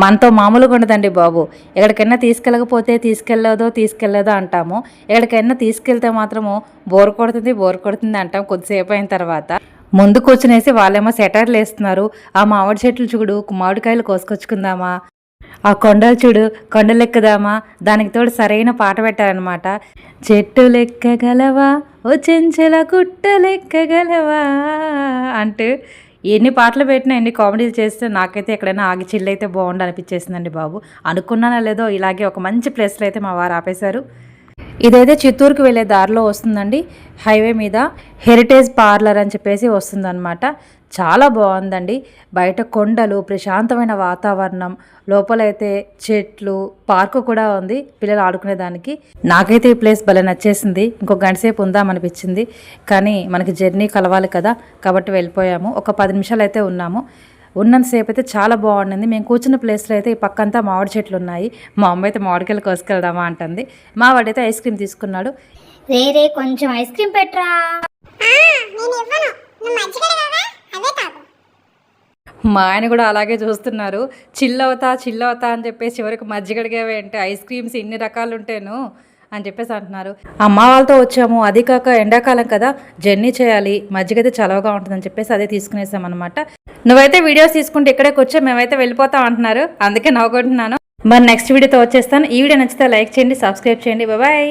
మనతో మామూలుగా ఉండదండి బాబు. ఎక్కడికైనా తీసుకెళ్ళదో అంటాము. ఎక్కడికైనా తీసుకెళ్తే మాత్రము బోర్ కొడుతుంది అంటాం కొద్దిసేపు అయిన తర్వాత. ముందు కూర్చునేసి వాళ్ళేమో సెటర్లు వేస్తున్నారు. ఆ మామిడి చెట్లు చూడు, మామిడికాయలు కోసుకొచ్చుకుందామా, ఆ కొండలు చూడు, కొండలు ఎక్కుదామా, దానికి తోడు సరైన పాట పెట్టారనమాట. చెట్టు లెక్కగలవా ఓ చెంచల గుట్ట లెక్కగలవా అంటూ ఎన్ని పాటలు పెట్టినా ఎన్ని కామెడీలు చేస్తే నాకైతే ఎక్కడైనా ఆగి చిల్లైతే బాగుండు అనిపించేసిందండి బాబు. అనుకున్నానో లేదో ఇలాగే ఒక మంచి ప్లేస్లో అయితే మా వారు ఆపేశారు. ఇదైతే చిత్తూరుకు వెళ్ళే దారిలో వస్తుందండి. హైవే మీద హెరిటేజ్ పార్లర్ అని చెప్పేసి వస్తుందన్నమాట. చాలా బాగుందండి. బయట కొండలు, ప్రశాంతమైన వాతావరణం, లోపలైతే చెట్లు, పార్కు కూడా ఉంది పిల్లలు ఆడుకునేదానికి. నాకైతే ఈ ప్లేస్ భలే నచ్చేసింది. ఇంకొక గంట సేపు ఉందామనిపించింది, కానీ మనకి జర్నీ కలవాలి కదా, కాబట్టి వెళ్ళిపోయాము. ఒక 10 నిమిషాలు అయితే ఉన్నాము. ఉన్నంతసేపు అయితే చాలా బాగుండింది. మేము కూర్చున్న ప్లేస్లో అయితే ఈ పక్కంతా మామిడి చెట్లు ఉన్నాయి. మా అమ్మ అయితే మామిడికాయలు కోసుకెళ్దామా అంటుంది. మా వాడైతే ఐస్ క్రీమ్ తీసుకున్నాడు. వేరే కొంచెం ఐస్ క్రీమ్ పెట్టరా. మా ఆయన కూడా అలాగే చూస్తున్నారు. చిల్లవుతా అని చెప్పేసి చివరికి మజ్జిగడిగేవే అంటే ఐస్ క్రీమ్స్ ఇన్ని రకాలు ఉంటేను అని చెప్పేసి అంటున్నారు. అమ్మ వాళ్ళతో వచ్చాము, అది కాక ఎండాకాలం కదా, జర్నీ చేయాలి, మజ్జిగ అయితే చలవగా ఉంటుందని చెప్పేసి అదే తీసుకునేసామన్నమాట. నువ్వైతే వీడియోస్ తీసుకుంటే ఇక్కడికి వచ్చా, మేమైతే వెళ్ళిపోతాం అంటున్నారు. అందుకే నవ్వుకుంటున్నాను. మరి నెక్స్ట్ వీడియోతో వచ్చేస్తాను. ఈ వీడియో నచ్చితే లైక్ చేయండి, సబ్స్క్రైబ్ చేయండి. బాయ్.